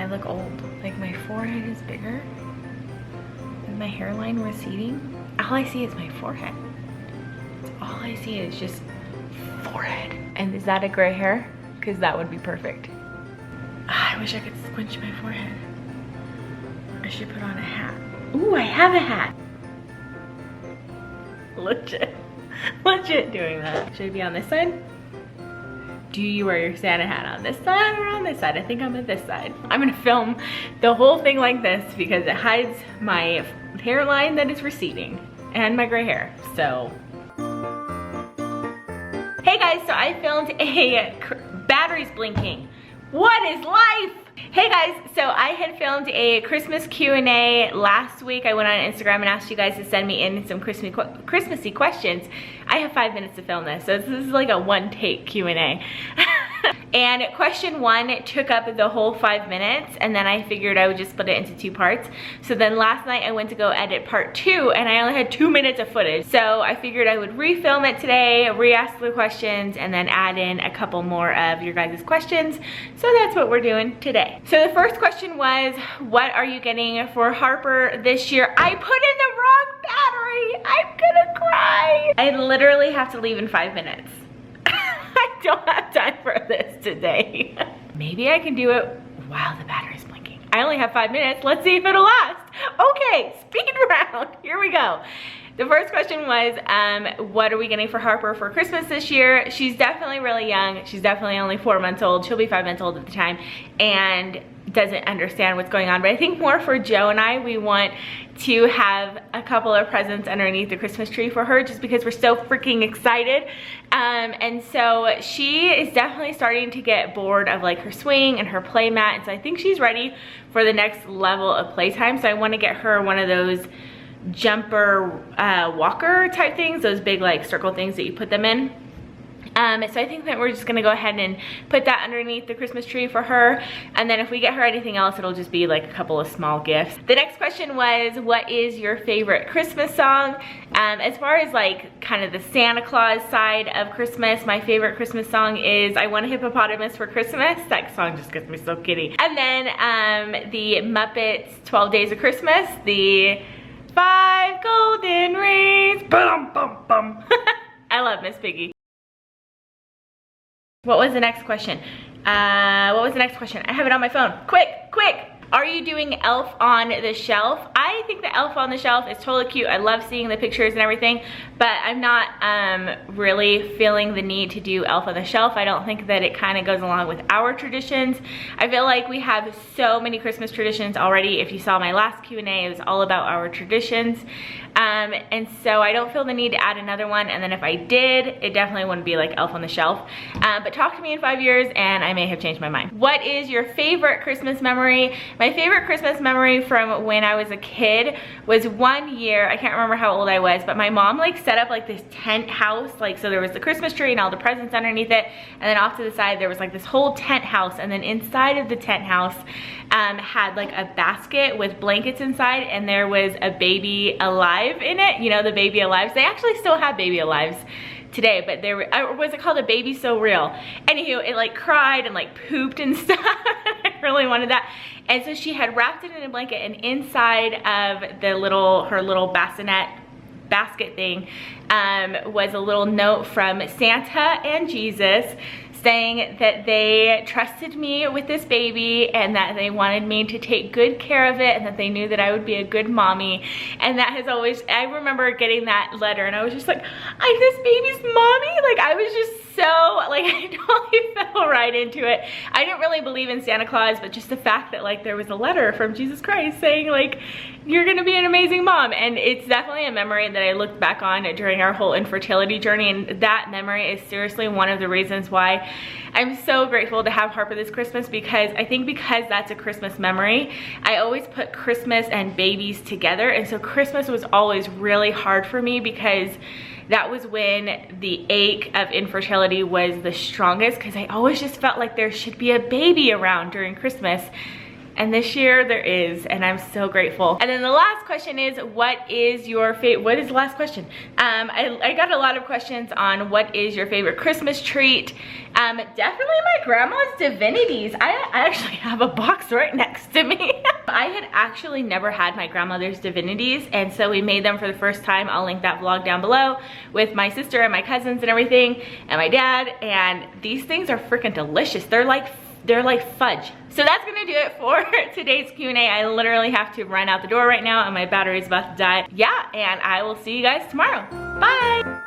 I look old. Like my forehead is bigger and my hairline receding. All I see is my forehead. All I see is just forehead. And is that a gray hair? Because that would be perfect. I wish I could squinch my forehead. I should put on a hat. Ooh, I have a hat. Legit doing that. Should I be on this side? Do you wear your Santa hat on this side or on this side? I think I'm at this side. I'm gonna film the whole thing like this because it hides my hairline that is receding and my gray hair, so. Hey guys, so I filmed a batteries blinking. What is life? Hey guys, so I had filmed a Christmas Q&A last week. I went on Instagram and asked you guys to send me in some Christmassy questions. I have 5 minutes to film this, so this is like a one-take Q&A. And question 1 took up the whole 5 minutes, and then I figured I would just split it into 2 parts. So then last night I went to go edit part 2, and I only had 2 minutes of footage. So I figured I would refilm it today, re-ask the questions, and then add in a couple more of your guys' questions. So that's what we're doing today. So the first question was, what are you getting for Harper this year? I put in the wrong battery. I'm gonna cry. I literally have to leave in 5 minutes. I don't have time for this today. Maybe I can do it while the battery's blinking. I only have 5 minutes. Let's see if it'll last. Okay, speed round. Here we go. The first question was, what are we getting for Harper for Christmas this year? She's definitely really young. She's definitely only 4 months old. She'll be 5 months old at the time and doesn't understand what's going on. But I think more for Joe and I, we want to have a couple of presents underneath the Christmas tree for her just because we're so freaking excited. And so she is definitely starting to get bored of like her swing and her play mat. And so I think she's ready for the next level of playtime. So I want to get her one of those jumper walker type things, those big like circle things that you put them in. So I think that we're just gonna go ahead and put that underneath the Christmas tree for her. And then if we get her anything else, it'll just be like a couple of small gifts. The next question was, what is your favorite Christmas song? As far as like kind of the Santa Claus side of Christmas, my favorite Christmas song is I Want a Hippopotamus for Christmas. That song just gets me so giddy. And then the Muppets 12 Days of Christmas, the 5 golden rings. Bum. I love Miss Piggy. What was the next question? I have it on my phone. Quick. Are you doing Elf on the Shelf? I think the Elf on the Shelf is totally cute. I love seeing the pictures and everything, but I'm not really feeling the need to do Elf on the Shelf. I don't think that it kind of goes along with our traditions. I feel like we have so many Christmas traditions already. If you saw my last Q&A, it was all about our traditions. And so I don't feel the need to add another one. And then if I did, it definitely wouldn't be like Elf on the Shelf. But talk to me in 5 years and I may have changed my mind. What is your favorite Christmas memory? My favorite Christmas memory from when I was a kid was 1 year, I can't remember how old I was, but my mom like set up like this tent house. Like, so there was the Christmas tree and all the presents underneath it. And then off to the side, there was like this whole tent house. And then inside of the tent house had like a basket with blankets inside, and there was a baby alive in it. You know, the baby alives. They actually still have baby alives today, but there was it called a baby so real. Anywho, it like cried and like pooped and stuff. I really wanted that. And so she had wrapped it in a blanket, and inside of the her little bassinet basket thing was a little note from Santa and Jesus saying that they trusted me with this baby and that they wanted me to take good care of it and that they knew that I would be a good mommy. And that has always, I remember getting that letter and I was just like, I'm this baby's mommy? Like, I was just so, like, I totally fell right into it. I didn't really believe in Santa Claus, but just the fact that like there was a letter from Jesus Christ saying like, you're gonna be an amazing mom. And it's definitely a memory that I looked back on during our whole infertility journey, and that memory is seriously one of the reasons why I'm so grateful to have Harper this Christmas, because I think because that's a Christmas memory, I always put Christmas and babies together. And so Christmas was always really hard for me because that was when the ache of infertility was the strongest, because I always just felt like there should be a baby around during Christmas. And this year there is, and I'm so grateful. And then the last question is, what is your favorite, what is the last question? I got a lot of questions on what is your favorite Christmas treat. Definitely my grandma's divinities. I actually have a box right next to me. I had actually never had my grandmother's divinities, and so we made them for the first time. I'll link that vlog down below with my sister and my cousins and everything, and my dad, and these things are freaking delicious. They're like fudge. So that's gonna do it for today's Q&A. I literally have to run out the door right now and my battery's about to die. Yeah, and I will see you guys tomorrow. Bye.